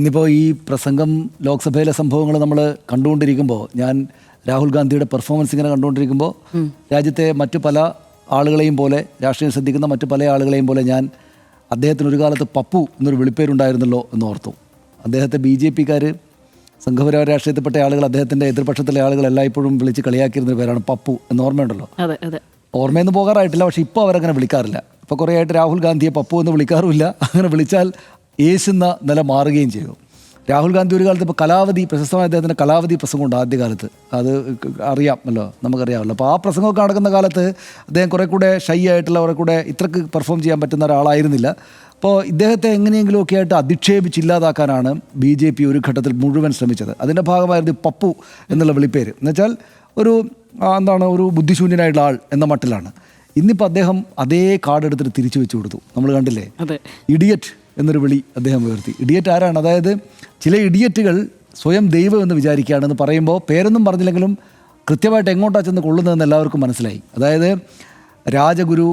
ഇന്നിപ്പോൾ ഈ പ്രസംഗം ലോക്സഭയിലെ സംഭവങ്ങൾ നമ്മൾ കണ്ടുകൊണ്ടിരിക്കുമ്പോൾ ഞാൻ രാഹുൽ ഗാന്ധിയുടെ പെർഫോമൻസ് ഇങ്ങനെ കണ്ടുകൊണ്ടിരിക്കുമ്പോൾ രാജ്യത്തെ മറ്റു പല ആളുകളെയും പോലെ രാഷ്ട്രീയം ശ്രദ്ധിക്കുന്ന മറ്റു പല ആളുകളെയും പോലെ ഞാൻ അദ്ദേഹത്തിന് ഒരു കാലത്ത് പപ്പു എന്നൊരു വിളിപ്പേരുണ്ടായിരുന്നല്ലോ എന്ന് ഓർത്തു. അദ്ദേഹത്തെ BJP-ക്കാർ സംഘപരിവാര രാഷ്ട്രീയത്തിൽപ്പെട്ട ആളുകൾ അദ്ദേഹത്തിൻ്റെ എതിർപക്ഷത്തിലെ ആളുകൾ എല്ലായ്പ്പോഴും വിളിച്ച് കളിയാക്കിയിരുന്നൊരു പേരാണ് പപ്പു എന്ന് ഓർമ്മയുണ്ടല്ലോ. ഓർമ്മയൊന്നും പോകാറായിട്ടില്ല, പക്ഷേ ഇപ്പോൾ അവരങ്ങനെ വിളിക്കാറില്ല. ഇപ്പോൾ കുറേ ആയിട്ട് രാഹുൽ ഗാന്ധിയെ പപ്പു എന്ന് വിളിക്കാറുമില്ല. അങ്ങനെ വിളിച്ചാൽ യേശുന്ന നില മാറുകയും ചെയ്തു. രാഹുൽ ഗാന്ധി ഒരു കാലത്ത് ഇപ്പോൾ കലാവധി, പ്രശസ്തമായ അദ്ദേഹത്തിൻ്റെ കലാവധി പ്രസംഗമുണ്ട് ആദ്യകാലത്ത്, അത് അറിയാമല്ലോ, നമുക്കറിയാമല്ലോ. അപ്പോൾ ആ പ്രസംഗമൊക്കെ നടക്കുന്ന കാലത്ത് അദ്ദേഹം കുറേ കൂടെ ഷൈ ആയിട്ടുള്ള, കുറേ കൂടെ ഇത്രക്ക് പെർഫോം ചെയ്യാൻ പറ്റുന്ന ഒരാളായിരുന്നില്ല. അപ്പോൾ ഇദ്ദേഹത്തെ എങ്ങനെയെങ്കിലുമൊക്കെ ആയിട്ട് അധിക്ഷേപിച്ചില്ലാതാക്കാനാണ് BJP ഒരു ഘട്ടത്തിൽ മുഴുവൻ ശ്രമിച്ചത്. അതിൻ്റെ ഭാഗമായിരുന്നു പപ്പു എന്നുള്ള വിളിപ്പേര്. എന്നുവെച്ചാൽ ഒരു ബുദ്ധിശൂന്യനായിട്ടുള്ള ആൾ എന്ന മട്ടിലാണ്. ഇന്നിപ്പോൾ അദ്ദേഹം അതേ കാർഡ് എടുത്തിട്ട് തിരിച്ചു വെച്ച് കൊടുത്തു. നമ്മൾ കണ്ടില്ലേ, ഇഡിയറ്റ് എന്നൊരു വിളി അദ്ദേഹം ഉയർത്തി. ഇഡിയറ്റ് ആരാണ്? അതായത് ചില ഇഡിയറ്റുകൾ സ്വയം ദൈവം എന്ന് വിചാരിക്കുകയാണെന്ന് പറയുമ്പോൾ പേരൊന്നും പറഞ്ഞില്ലെങ്കിലും കൃത്യമായിട്ട് എങ്ങോട്ടാ ചെന്ന് കൊള്ളുന്നതെന്ന് എല്ലാവർക്കും മനസ്സിലായി. അതായത് രാജഗുരു,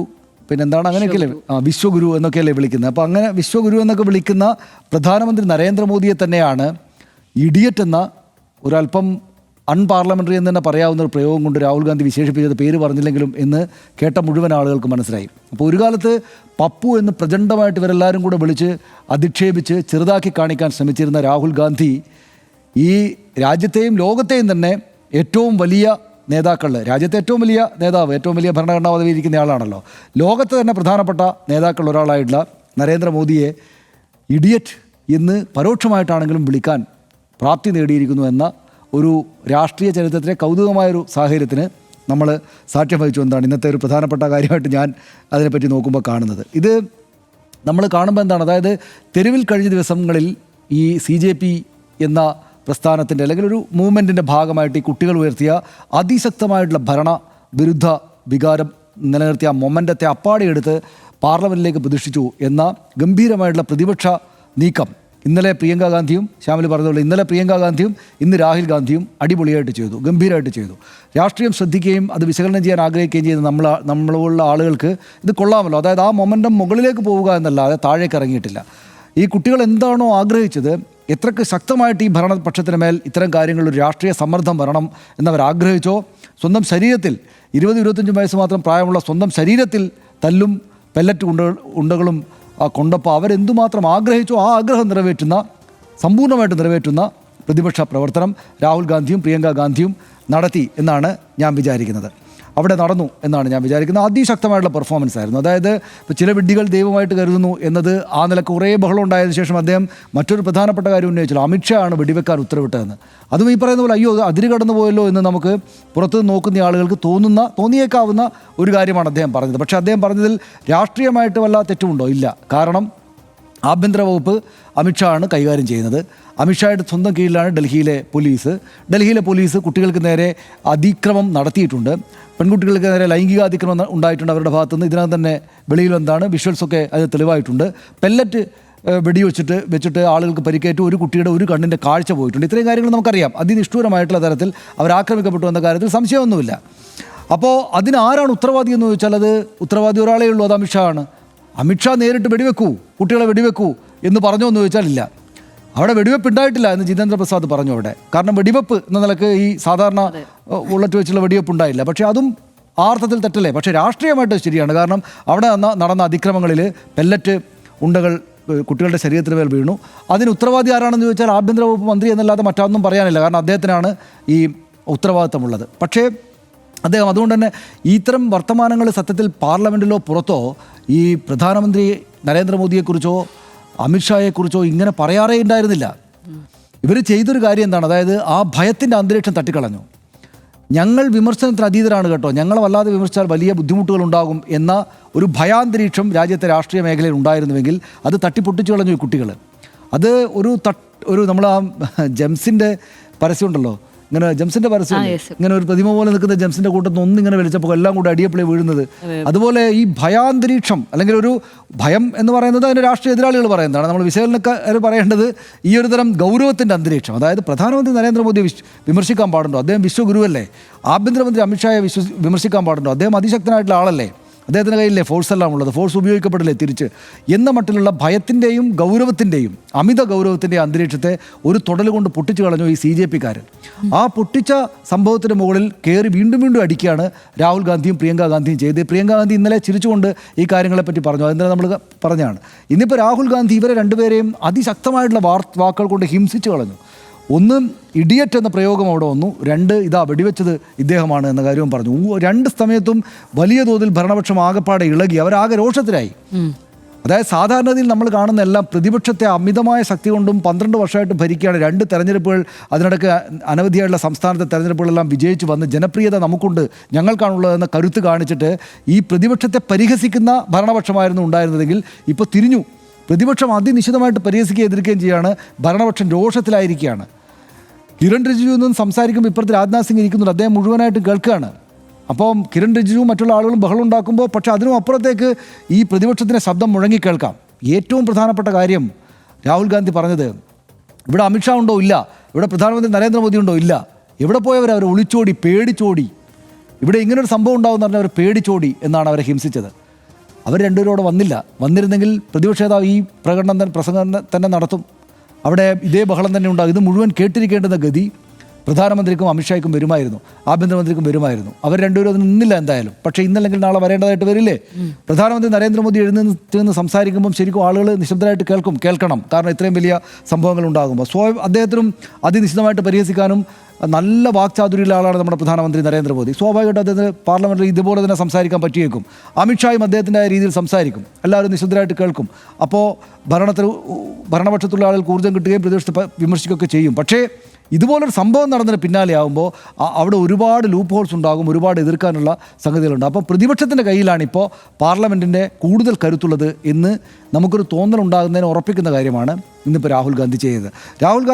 പിന്നെന്താണ്, അങ്ങനെയൊക്കെയല്ലേ, വിശ്വഗുരു എന്നൊക്കെയല്ലേ വിളിക്കുന്നത്. അപ്പോൾ അങ്ങനെ വിശ്വഗുരു എന്നൊക്കെ വിളിക്കുന്ന പ്രധാനമന്ത്രി നരേന്ദ്രമോദിയെ തന്നെയാണ് ഇഡിയറ്റ് എന്ന ഒരല്പം അൺപാർലമെൻ്ററി എന്ന് തന്നെ പറയാവുന്ന ഒരു പ്രയോഗം കൊണ്ട് രാഹുൽ ഗാന്ധി വിശേഷിപ്പിച്ചത്, പേര് പറഞ്ഞില്ലെങ്കിലും എന്ന് കേട്ട മുഴുവൻ ആളുകൾക്ക് മനസ്സിലായി. അപ്പോൾ ഒരു കാലത്ത് പപ്പു എന്ന് പ്രചണ്ഡമായിട്ട് ഇവരെല്ലാവരും കൂടെ വിളിച്ച് അധിക്ഷേപിച്ച് ചെറുതാക്കി കാണിക്കാൻ ശ്രമിച്ചിരുന്ന രാഹുൽ ഗാന്ധി ഈ രാജ്യത്തെയും ലോകത്തെയും തന്നെ ഏറ്റവും വലിയ നേതാക്കളിൽ, രാജ്യത്തെ ഏറ്റവും വലിയ നേതാവ്, ഏറ്റവും വലിയ ഭരണഘടനാ പദവി ഇരിക്കുന്ന ആളാണല്ലോ, ലോകത്തെ തന്നെ പ്രധാനപ്പെട്ട നേതാക്കളിൽ ഒരാളായിട്ടുള്ള നരേന്ദ്രമോദിയെ ഇഡിയറ്റ് എന്ന് പരോക്ഷമായിട്ടാണെങ്കിലും വിളിക്കാൻ പ്രാപ്തി നേടിയിരിക്കുന്നു എന്ന ഒരു രാഷ്ട്രീയ ചരിത്രത്തിലെ കൗതുകമായൊരു സാഹചര്യത്തിന് നമ്മൾ സാക്ഷ്യം വഹിച്ചു എന്നതാണ് ഇന്നത്തെ ഒരു പ്രധാനപ്പെട്ട കാര്യമായിട്ട് ഞാൻ അതിനെപ്പറ്റി നോക്കുമ്പോൾ കാണുന്നത്. ഇത് നമ്മൾ കാണുമ്പോൾ എന്താണ്, അതായത് തെരുവിൽ കഴിഞ്ഞ ദിവസങ്ങളിൽ ഈ CJP എന്ന പ്രസ്ഥാനത്തിൻ്റെ അല്ലെങ്കിൽ ഒരു മൂവ്മെൻറ്റിൻ്റെ ഭാഗമായിട്ട് ഈ കുട്ടികൾ ഉയർത്തിയ അതിശക്തമായിട്ടുള്ള ഭരണ വിരുദ്ധ വികാരം നിലനിർത്തിയ മൊമെൻ്റത്തെ അപ്പാടെയെടുത്ത് പാർലമെൻറ്റിലേക്ക് പ്രതിഷ്ഠിച്ചു എന്ന ഗംഭീരമായിട്ടുള്ള പ്രതിപക്ഷ നീക്കം ഇന്നലെ പ്രിയങ്ക ഗാന്ധിയും, ശ്യാമിൽ പറഞ്ഞതുപോലെ ഇന്നലെ പ്രിയങ്ക ഗാന്ധിയും ഇന്ന് രാഹുൽ ഗാന്ധിയും അടിപൊളിയായിട്ട് ചെയ്തു, ഗംഭീരമായിട്ട് ചെയ്തു. രാഷ്ട്രീയം ശ്രദ്ധിക്കുകയും അത് വിശകലനം ചെയ്യാൻ ആഗ്രഹിക്കുകയും ചെയ്യുന്ന നമ്മളുള്ള ആളുകൾക്ക് ഇത് കൊള്ളാമല്ലോ. അതായത് ആ മൊമെൻ്റം മുകളിലേക്ക് പോവുക എന്നല്ലാതെ താഴേക്ക് ഇറങ്ങിയിട്ടില്ല. ഈ കുട്ടികൾ എന്താണോ ആഗ്രഹിച്ചത്, എത്രക്ക് ശക്തമായിട്ട് ഈ ഭരണപക്ഷത്തിന് മേൽ ഇത്തരം കാര്യങ്ങളൊരു രാഷ്ട്രീയ സമ്മർദ്ദം വരണം എന്നവർ ആഗ്രഹിച്ചോ, സ്വന്തം ശരീരത്തിൽ 20-25 വയസ്സ് മാത്രം പ്രായമുള്ള സ്വന്തം ശരീരത്തിൽ തല്ലും പെല്ലറ്റ് ഉണ്ടകളും കൊണ്ടപ്പോൾ അവരെന്തുമാത്രം ആഗ്രഹിച്ചോ ആ ആഗ്രഹം സമ്പൂർണ്ണമായിട്ട് നിറവേറ്റുന്ന പ്രതിപക്ഷ പ്രവർത്തനം രാഹുൽ ഗാന്ധിയും പ്രിയങ്ക ഗാന്ധിയും നടത്തി എന്നാണ് ഞാൻ വിചാരിക്കുന്നത്. അവിടെ നടന്നു എന്നാണ് ഞാൻ വിചാരിക്കുന്നത്. അതിശക്തമായിട്ടുള്ള പെർഫോമൻസ് ആയിരുന്നു. അതായത് ഇപ്പോൾ ചില വിഡ്ഢികൾ ദൈവമായിട്ട് കരുതുന്നു എന്നത് ആ നിലക്ക് കുറേ ബഹളം ഉണ്ടായതിനു ശേഷം അദ്ദേഹം മറ്റൊരു പ്രധാനപ്പെട്ട കാര്യം ഉന്നയിച്ചല്ലോ, അമിത്ഷാ ആണ് വെടിവെക്കാൻ ഉത്തരവിട്ടതെന്ന്. അതും ഈ പറയുന്ന പോലെ അയ്യോ അതിര് കടന്നു പോയല്ലോ എന്ന് നമുക്ക് പുറത്തുനിന്ന് നോക്കുന്ന ആളുകൾക്ക് തോന്നിയേക്കാവുന്ന ഒരു കാര്യമാണ് അദ്ദേഹം പറഞ്ഞത്. പക്ഷേ അദ്ദേഹം പറഞ്ഞതിൽ രാഷ്ട്രീയമായിട്ട് വല്ല തെറ്റുമുണ്ടോ? ഇല്ല. കാരണം ആഭ്യന്തര വകുപ്പ് അമിത്ഷാ ആണ് കൈകാര്യം ചെയ്യുന്നത്. അമിത്ഷായുടെ സ്വന്തം കീഴിലാണ് ഡൽഹിയിലെ പോലീസ് കുട്ടികൾക്ക് നേരെ അതിക്രമം നടത്തിയിട്ടുണ്ട്. പെൺകുട്ടികൾക്ക് നേരെ ലൈംഗിക അതിക്രമം ഉണ്ടായിട്ടുണ്ട് അവരുടെ ഭാഗത്തുനിന്ന്. ഇതിനകം തന്നെ വെളിയിൽ വന്നതാണ്, വിഷ്വൽസൊക്കെ അത് തെളിവായിട്ടുണ്ട്. പെല്ലറ്റ് വെച്ചിട്ട് ആളുകൾക്ക് പരിക്കേറ്റു, ഒരു കുട്ടിയുടെ ഒരു കണ്ണിൻ്റെ കാഴ്ച പോയിട്ടുണ്ട്. ഇത്രയും കാര്യങ്ങൾ നമുക്കറിയാം. അതിനിഷ്ഠൂരമായിട്ടുള്ള തരത്തിൽ അവർ ആക്രമിക്കപ്പെട്ടു എന്ന കാര്യത്തിൽ സംശയമൊന്നുമില്ല. അപ്പോൾ അതിനാരാണ് ഉത്തരവാദി എന്ന് ചോദിച്ചാൽ അത് ഉത്തരവാദി ഒരാളേ ഉള്ളൂ, അത് അമിത്ഷാ ആണ്. അമിത്ഷാ നേരിട്ട് കുട്ടികളെ വെടിവെക്കൂ എന്ന് പറഞ്ഞോ എന്ന് ചോദിച്ചാൽ ഇല്ല. അവിടെ വെടിവെപ്പ് ഉണ്ടായിട്ടില്ല എന്ന് ജിതേന്ദ്ര പ്രസാദ് പറഞ്ഞു അവിടെ. കാരണം വെടിവെപ്പ് എന്ന നിലക്ക് ഈ സാധാരണ ബുള്ളറ്റ് വെച്ചുള്ള വെടിവെപ്പ് ഉണ്ടായില്ല. പക്ഷേ അതും ആ അർത്ഥത്തിൽ തെറ്റല്ലേ? പക്ഷേ രാഷ്ട്രീയമായിട്ട് ശരിയാണ്. കാരണം അവിടെ നടന്ന അതിക്രമങ്ങളിൽ പെല്ലറ്റ് ഉണ്ടകൾ കുട്ടികളുടെ ശരീരത്തിന് മേൽ വീണു. അതിന് ഉത്തരവാദി ആരാണെന്ന് ചോദിച്ചാൽ ആഭ്യന്തര വകുപ്പ് മന്ത്രി എന്നല്ലാതെ മറ്റൊന്നും പറയാനില്ല. കാരണം അദ്ദേഹത്തിനാണ് ഈ ഉത്തരവാദിത്തമുള്ളത്. പക്ഷേ അദ്ദേഹം അതുകൊണ്ട് തന്നെ ഇത്തരം വർത്തമാനങ്ങൾ സത്യത്തിൽ പാർലമെൻറ്റിലോ പുറത്തോ ഈ പ്രധാനമന്ത്രി നരേന്ദ്രമോദിയെക്കുറിച്ചോ അമിത്ഷായെക്കുറിച്ചോ ഇങ്ങനെ പറയാറേ ഉണ്ടായിരുന്നില്ല. ഇവർ ചെയ്തൊരു കാര്യം എന്താണ്, അതായത് ആ ഭയത്തിൻ്റെ അന്തരീക്ഷം തട്ടിക്കളഞ്ഞു. ഞങ്ങൾ വിമർശനത്തിന് അതീതരാണ് കേട്ടോ, ഞങ്ങളെ വല്ലാതെ വിമർശിച്ചാൽ വലിയ ബുദ്ധിമുട്ടുകളുണ്ടാകും എന്ന ഒരു ഭയാന്തരീക്ഷം രാജ്യത്തെ രാഷ്ട്രീയ മേഖലയിൽ ഉണ്ടായിരുന്നുവെങ്കിൽ അത് തട്ടിപ്പൊട്ടിച്ചു കളഞ്ഞു ഈ കുട്ടികൾ. അത് ഒരു നമ്മൾ ആ ജെംസിൻ്റെ പരസ്യമുണ്ടല്ലോ, ഇങ്ങനെ ജെംസിൻ്റെ പരസ്യം, ഇങ്ങനെ ഒരു പ്രതിമ പോലെ നിൽക്കുന്ന ജെംസിൻ്റെ കൂട്ടത്തിൽ ഒന്നിങ്ങനെ വലിച്ചപ്പോൾ എല്ലാം കൂടെ അടിയപ്പിളി വീഴുന്നത്. അതുപോലെ ഈ ഭയാന്തരീക്ഷം, അല്ലെങ്കിൽ ഒരു ഭയം എന്ന് പറയുന്നത് അതിൻ്റെ രാഷ്ട്രീയ എതിരാളികൾ പറയുന്നതാണ്. നമ്മൾ വിശകലനക്കാർ പറയേണ്ടത് ഈ ഒരു തരം ഗൗരവത്തിൻ്റെ അന്തരീക്ഷം. അതായത് പ്രധാനമന്ത്രി നരേന്ദ്രമോദിയെ വിമർശിക്കാൻ പാടുണ്ടോ? അദ്ദേഹം വിശ്വഗുരുവല്ലേ. ആഭ്യന്തരമന്ത്രി അമിത്ഷായെ വിമർശിക്കാൻ പാടുണ്ടോ? അദ്ദേഹം അതിശക്തനായിട്ടുള്ള ആളല്ലേ. അദ്ദേഹത്തിൻ്റെ കയ്യിലെ ഫോഴ്സ് എല്ലാം ഉള്ളത്, ഫോഴ്സ് ഉപയോഗിക്കപ്പെടില്ലേ തിരിച്ച് എന്ന മട്ടിലുള്ള ഭയത്തിൻ്റെയും ഗൗരവത്തിൻ്റെയും അമിത ഗൗരവത്തിൻ്റെയും അന്തരീക്ഷത്തെ ഒരു തൊടൽ കൊണ്ട് പൊട്ടിച്ചു കളഞ്ഞു ഈ CJP-കാരൻ. ആ പൊട്ടിച്ച സംഭവത്തിന് മുകളിൽ കയറി വീണ്ടും വീണ്ടും അടിക്കുകയാണ് രാഹുൽ ഗാന്ധിയും പ്രിയങ്ക ഗാന്ധിയും ചെയ്ത്. പ്രിയങ്ക ഗാന്ധി ഇന്നലെ ചിരിച്ചുകൊണ്ട് ഈ കാര്യങ്ങളെപ്പറ്റി പറഞ്ഞു, അതിനെ നമ്മൾ പറഞ്ഞാണ്. ഇന്നിപ്പോൾ രാഹുൽ ഗാന്ധി ഇവരെ രണ്ടുപേരെയും അതിശക്തമായിട്ടുള്ള വാക്കുകൾ കൊണ്ട് ഹിംസിച്ചു കളഞ്ഞു. ഒന്ന് ഇഡിയറ്റ് എന്ന പ്രയോഗം അവിടെ വന്നു, രണ്ട് ഇതാ വെടിവെച്ചത് ഇദ്ദേഹമാണ് എന്ന കാര്യവും പറഞ്ഞു. രണ്ട് സമയത്തും വലിയ തോതിൽ ഭരണപക്ഷം ആകെപ്പാടെ ഇളകി, അവരാകെ രോഷത്തിലായി. അതായത് സാധാരണയിൽ നമ്മൾ കാണുന്ന എല്ലാം പ്രതിപക്ഷത്തെ അമിതമായ ശക്തി കൊണ്ടും 12 വർഷമായിട്ട് ഭരിക്കുകയാണ്. 2 തെരഞ്ഞെടുപ്പുകൾ, അതിനിടയ്ക്ക് അനവധിയായുള്ള സംസ്ഥാനത്തെ തെരഞ്ഞെടുപ്പുകളെല്ലാം വിജയിച്ചു വന്ന് ജനപ്രിയത നമുക്കുണ്ട്, ഞങ്ങൾക്കാണുള്ളതെന്ന കരുത്ത് കാണിച്ചിട്ട് ഈ പ്രതിപക്ഷത്തെ പരിഹസിക്കുന്ന ഭരണപക്ഷമായിരുന്നു ഉണ്ടായിരുന്നതെങ്കിൽ ഇപ്പോൾ തിരിഞ്ഞു. പ്രതിപക്ഷം അതിനിശ്ചിതമായിട്ട് പരിഹസിക്കുകയും എതിർക്കുകയും ചെയ്യുകയാണ്. ഭരണപക്ഷം രോഷത്തിലായിരിക്കുകയാണ്. കിരൺ റിജിജു എന്നും സംസാരിക്കുമ്പോൾ ഇപ്പുറത്ത് രാജ്നാഥ് സിംഗ് ഇരിക്കുന്നുണ്ട്, അദ്ദേഹം മുഴുവനായിട്ട് കേൾക്കുകയാണ്. അപ്പം കിരൺ റിജിജുവും മറ്റുള്ള ആളുകളും ബഹളം ഉണ്ടാക്കുമ്പോൾ പക്ഷേ അതിനും അപ്പുറത്തേക്ക് ഈ പ്രതിപക്ഷത്തിൻ്റെ ശബ്ദം മുഴങ്ങിക്കേൾക്കാം. ഏറ്റവും പ്രധാനപ്പെട്ട കാര്യം രാഹുൽ ഗാന്ധി പറഞ്ഞത്, ഇവിടെ അമിത്ഷാ ഉണ്ടോ? ഇല്ല. ഇവിടെ പ്രധാനമന്ത്രി നരേന്ദ്രമോദി ഉണ്ടോ? ഇല്ല. എവിടെ പോയവർ? അവർ ഒളിച്ചോടി, പേടിച്ചോടി. ഇവിടെ ഇങ്ങനൊരു സംഭവം ഉണ്ടാകുമെന്ന് പറഞ്ഞാൽ അവർ പേടിച്ചോടി എന്നാണ് അവരെ ഹിംസിച്ചത്. അവർ രണ്ടുപേരോടെ വന്നിരുന്നെങ്കിൽ പ്രതിപക്ഷ നേതാവ് ഈ പ്രസംഗം തന്നെ നടത്തും, അവിടെ ഇതേ ബഹളം തന്നെ ഉണ്ടാകും. ഇത് മുഴുവൻ കേട്ടിരിക്കേണ്ടുന്ന ഗതി പ്രധാനമന്ത്രിക്കും അമിത്ഷായ്ക്കും വരുമായിരുന്നു, ആഭ്യന്തരമന്ത്രിക്കും വരുമായിരുന്നു. അവർ രണ്ടുപേരും അതിന് നിന്നില്ല എന്തായാലും. പക്ഷേ ഇന്നല്ലെങ്കിൽ നാളെ വരേണ്ടതായിട്ട് വരില്ലേ? പ്രധാനമന്ത്രി നരേന്ദ്രമോദി എഴുന്നേറ്റ് സംസാരിക്കുമ്പം ശരിക്കും ആളുകൾ നിശബ്ദരായിട്ട് കേൾക്കണം. കാരണം ഇത്രയും വലിയ സംഭവങ്ങൾ ഉണ്ടാകുമ്പോൾ അദ്ദേഹത്തിനും അതിനിശ്ചിതമായിട്ട് പരിഹസിക്കാനും നല്ല വാക്ചാതുര്യമുള്ള ആളാണ് നമ്മുടെ പ്രധാനമന്ത്രി നരേന്ദ്രമോദി. സ്വാഭാവികമായിട്ട് അദ്ദേഹത്തിന് പാർലമെൻറ്റിൽ ഇതുപോലെ തന്നെ സംസാരിക്കാൻ പറ്റിയേക്കും. അമിത്ഷായും അദ്ദേഹത്തിൻ്റെ രീതിയിൽ സംസാരിക്കും, എല്ലാവരും നിശബ്ദരായിട്ട് കേൾക്കും. അപ്പോൾ ഭരണപക്ഷത്തുള്ള ആളുകൾക്ക് ഊർജ്ജം കിട്ടുകയും പ്രതിപക്ഷത്തെ വിമർശിക്കുകയൊക്കെ ചെയ്യും. പക്ഷേ ഇതുപോലൊരു സംഭവം നടന്നതിന് പിന്നാലെ ആകുമ്പോൾ അവിടെ ഒരുപാട് ലൂപ്പ് ഹോൾസ് ഉണ്ടാകും, ഒരുപാട് എതിർക്കാനുള്ള സംഗതികളുണ്ട്. അപ്പോൾ പ്രതിപക്ഷത്തിൻ്റെ കയ്യിലാണ് ഇപ്പോൾ പാർലമെൻറ്റിൻ്റെ കൂടുതൽ കരുത്തുള്ളത് എന്ന് നമുക്കൊരു തോന്നലുണ്ടാകുന്നതിന് ഉറപ്പിക്കുന്ന കാര്യമാണ് ഇന്നിപ്പോൾ രാഹുൽ ഗാന്ധി ചെയ്തത്. രാഹുൽ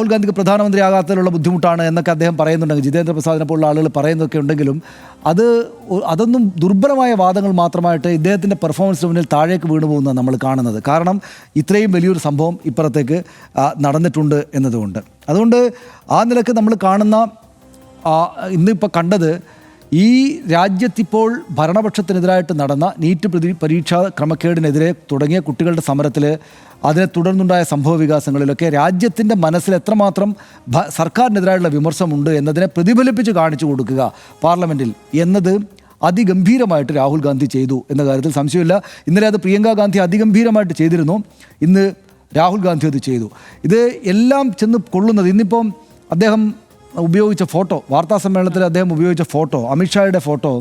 ഗാന്ധിക്ക് പ്രധാനമന്ത്രിയാകാത്തതിലുള്ള ബുദ്ധിമുട്ടാണ് എന്നൊക്കെ അദ്ദേഹം പറയുന്നുണ്ടെങ്കിൽ, ജിതേന്ദ്ര പ്രസാദിനെ പോലുള്ള ആളുകൾ പറയുന്നതൊക്കെ ഉണ്ടെങ്കിലും അതൊന്നും ദുർബലമായ വാദങ്ങൾ മാത്രമായിട്ട് ഇദ്ദേഹത്തിൻ്റെ പെർഫോമൻസിന് മുന്നിൽ താഴേക്ക് വീണു പോകുന്നതാണ് നമ്മൾ കാണുന്നത്. കാരണം ഇത്രയും വലിയൊരു സംഭവം ഇപ്പുറത്തേക്ക് നടന്നിട്ടുണ്ട് എന്നതുകൊണ്ട്. അതുകൊണ്ട് ആ നിലക്ക് നമ്മൾ കാണുന്ന ഇന്നിപ്പോൾ കണ്ടത്, ഈ രാജ്യത്തിപ്പോൾ ഭരണപക്ഷത്തിനെതിരായിട്ട് നടന്ന നീറ്റ് പരീക്ഷാ ക്രമക്കേടിനെതിരെ തുടങ്ങിയ കുട്ടികളുടെ സമരത്തിൽ, അതിനെ തുടർന്നുണ്ടായ സംഭവ വികാസങ്ങളിലൊക്കെ രാജ്യത്തിൻ്റെ മനസ്സിൽ എത്രമാത്രം സർക്കാരിനെതിരായുള്ള വിമർശനമുണ്ട് എന്നതിനെ പ്രതിഫലിപ്പിച്ച് കാണിച്ചു കൊടുക്കുക പാർലമെൻറ്റിൽ എന്നത് അതിഗംഭീരമായിട്ട് രാഹുൽ ഗാന്ധി ചെയ്തു എന്ന കാര്യത്തിൽ സംശയമില്ല. ഇന്നലെ അത് പ്രിയങ്ക ഗാന്ധി അതിഗംഭീരമായിട്ട് ചെയ്തിരുന്നു, ഇന്ന് രാഹുൽ ഗാന്ധി അത് ചെയ്തു. ഇത് എല്ലാം ചെന്ന് കൊള്ളുന്നത് ഇന്നിപ്പം അദ്ദേഹം ഉപയോഗിച്ച ഫോട്ടോ, വാർത്താ സമ്മേളനത്തിൽ അദ്ദേഹം ഉപയോഗിച്ച ഫോട്ടോ, അമിത്ഷായുടെ ഫോട്ടോ,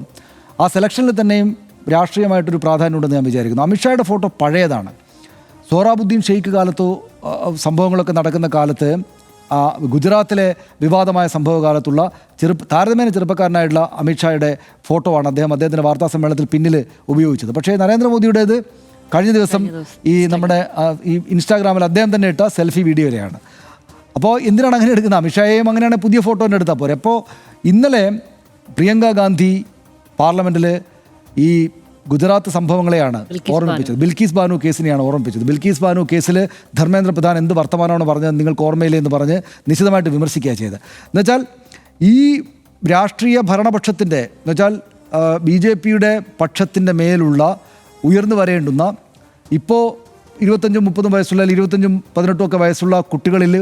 ആ സെലക്ഷനിൽ തന്നെയും രാഷ്ട്രീയമായിട്ടൊരു പ്രാധാന്യമുണ്ടെന്ന് ഞാൻ വിചാരിക്കുന്നു. അമിത്ഷായുടെ ഫോട്ടോ പഴയതാണ്. സോഹ്റാബുദ്ദീൻ ഷെയ്ഖ് കാലത്തോ സംഭവങ്ങളൊക്കെ നടക്കുന്ന കാലത്ത്, ഗുജറാത്തിലെ വിവാദമായ സംഭവകാലത്തുള്ള താരതമ്യേന ചെറുപ്പക്കാരനായിട്ടുള്ള അമിത്ഷായുടെ ഫോട്ടോ ആണ് അദ്ദേഹത്തിൻ്റെ വാർത്താ സമ്മേളനത്തിൽ പിന്നിൽ ഉപയോഗിച്ചത്. പക്ഷേ നരേന്ദ്രമോദിയുടേത് കഴിഞ്ഞ ദിവസം ഈ നമ്മുടെ ഈ ഇൻസ്റ്റാഗ്രാമിൽ അദ്ദേഹം തന്നെ ഇട്ട സെൽഫി വീഡിയോയിലാണ്. അപ്പോൾ എന്തിനാണ് അങ്ങനെ എടുക്കുന്നത്? അമിത്ഷായെയും അങ്ങനെയാണെങ്കിൽ പുതിയ ഫോട്ടോ തന്നെ എടുത്താൽ പോരെ. അപ്പോൾ ഇന്നലെ പ്രിയങ്ക ഗാന്ധി പാർലമെൻറ്റിൽ ഈ ഗുജറാത്ത് സംഭവങ്ങളെയാണ് ഓർമ്മിപ്പിച്ചത്, ബിൽക്കീസ് ബാനു കേസിനെയാണ് ഓർമ്മിപ്പിച്ചത്. ബിൽക്കീസ് ബാനു കേസിൽ ധർമ്മേന്ദ്ര പ്രധാൻ എന്ത് വർത്തമാനമാണ് പറഞ്ഞത് നിങ്ങൾക്ക് ഓർമ്മയില്ലേ എന്ന് പറഞ്ഞ് നിശിതമായിട്ട് വിമർശിക്കുക ചെയ്തത്. എന്നുവെച്ചാൽ ഈ രാഷ്ട്രീയ ഭരണപക്ഷത്തിൻ്റെ എന്നുവെച്ചാൽ BJPയുടെ പക്ഷത്തിൻ്റെ മേലുള്ള ഉയർന്നു വരേണ്ടുന്ന, ഇപ്പോൾ 25-30 വയസ്സുള്ള, 25-18 ഒക്കെ വയസ്സുള്ള കുട്ടികളിൽ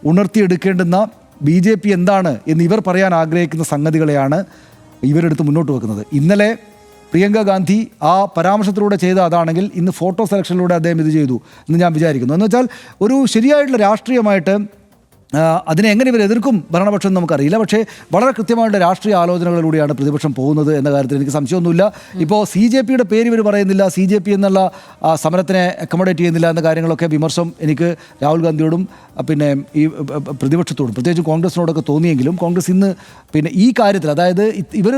ഉണർത്തിയെടുക്കേണ്ടുന്ന BJP എന്താണ് എന്ന് ഇവർ പറയാൻ ആഗ്രഹിക്കുന്ന സംഗതികളെയാണ് ഇവരെടുത്ത് മുന്നോട്ട് വെക്കുന്നത്. ഇന്നലെ പ്രിയങ്ക ഗാന്ധി ആ പരാമർശത്തിലൂടെ ചെയ്ത അതാണെങ്കിൽ ഇന്ന് ഫോട്ടോ സെലക്ഷനിലൂടെ അദ്ദേഹം ഇത് ചെയ്തു എന്ന് ഞാൻ വിചാരിക്കുന്നു. എന്ന് വെച്ചാൽ ഒരു ശരിയായിട്ടുള്ള രാഷ്ട്രീയമായിട്ട് അതിനെ എങ്ങനെ ഇവർ എതിർക്കും ഭരണപക്ഷം നമുക്കറിയില്ല. പക്ഷേ വളരെ കൃത്യമായിട്ട് രാഷ്ട്രീയ ആലോചനകളിലൂടെയാണ് പ്രതിപക്ഷം പോകുന്നത് എന്ന കാര്യത്തിൽ എനിക്ക് സംശയമൊന്നുമില്ല. ഇപ്പോൾ CJPയുടെ പേര് ഇവർ പറയുന്നില്ല, CJP എന്നുള്ള സമരത്തിനെ അക്കോമഡേറ്റ് ചെയ്യുന്നില്ല എന്ന കാര്യങ്ങളൊക്കെ വിമർശം എനിക്ക് രാഹുൽ ഗാന്ധിയോടും പിന്നെ ഈ പ്രതിപക്ഷത്തോടും പ്രത്യേകിച്ച് കോൺഗ്രസിനോടൊക്കെ തോന്നിയെങ്കിലും കോൺഗ്രസ് ഇന്ന് പിന്നെ ഈ കാര്യത്തിൽ, അതായത് ഇവർ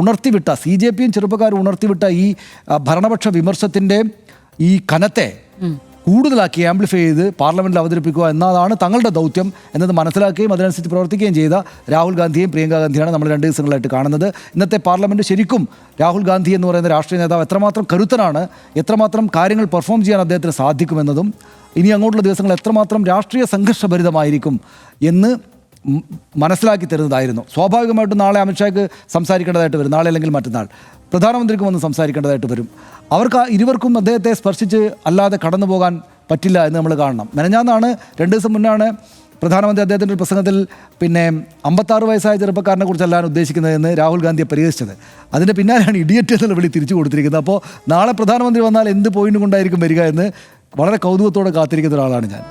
ഉണർത്തിവിട്ട, CJPയും ചെറുപ്പക്കാരും ഉണർത്തിവിട്ട ഈ ഭരണപക്ഷ വിമർശത്തിൻ്റെ ഈ കനത്തെ കൂടുതലാക്കി ആംപ്ലിഫൈ ചെയ്ത് പാർലമെൻറ്റിൽ അവതരിപ്പിക്കുക എന്നതാണ് തങ്ങളുടെ ദൗത്യം എന്നത് മനസ്സിലാക്കുകയും അതിനനുസരിച്ച് പ്രവർത്തിക്കുകയും ചെയ്ത രാഹുൽ ഗാന്ധിയും പ്രിയങ്ക ഗാന്ധിയാണ് നമ്മൾ 2 ദിവസങ്ങളായിട്ട് കാണുന്നത്. ഇന്നത്തെ പാർലമെൻറ്റ് ശരിക്കും രാഹുൽ ഗാന്ധി എന്ന് പറയുന്ന രാഷ്ട്രീയ നേതാവ് എത്രമാത്രം കരുത്തനാണ്, എത്രമാത്രം കാര്യങ്ങൾ പെർഫോം ചെയ്യാൻ അദ്ദേഹത്തിന് സാധിക്കുമെന്നതും ഇനി അങ്ങോട്ടുള്ള ദിവസങ്ങൾ എത്രമാത്രം രാഷ്ട്രീയ സംഘർഷഭരിതമായിരിക്കും എന്ന് മനസ്സിലാക്കി തരുന്നതായിരുന്നു. സ്വാഭാവികമായിട്ടും നാളെ അമിത്ഷായ്ക്ക് സംസാരിക്കേണ്ടതായിട്ട് വരും, നാളെ അല്ലെങ്കിൽ മറ്റന്നാൾ പ്രധാനമന്ത്രിക്ക് വന്ന് സംസാരിക്കേണ്ടതായിട്ട് വരും. അവർക്ക് ഇരുവർക്കും അദ്ദേഹത്തെ സ്പർശിച്ച് അല്ലാതെ കടന്നു പോകാൻ പറ്റില്ല എന്ന് നമ്മൾ കാണണം. മെനഞ്ഞാന്നാണ് 2 ദിവസം മുന്നാണ് പ്രധാനമന്ത്രി അദ്ദേഹത്തിൻ്റെ ഒരു പ്രസംഗത്തിൽ 56 വയസ്സായ ചെറുപ്പക്കാരനെ കുറിച്ചല്ലാണ് ഉദ്ദേശിക്കുന്നതെന്ന് രാഹുൽ ഗാന്ധിയെ പരിഹസിച്ചത്. അതിൻ്റെ പിന്നാലെയാണ് ഇഡിയറ്റ് എന്നുള്ള വിളി തിരിച്ചു കൊടുത്തിരിക്കുന്നത്. അപ്പോൾ നാളെ പ്രധാനമന്ത്രി വന്നാൽ എന്ത് പോയിന്റ് കൊണ്ടായിരിക്കും വരിക എന്ന് വളരെ കൗതുകത്തോടെ കാത്തിരിക്കുന്ന ഒരാളാണ് ഞാൻ.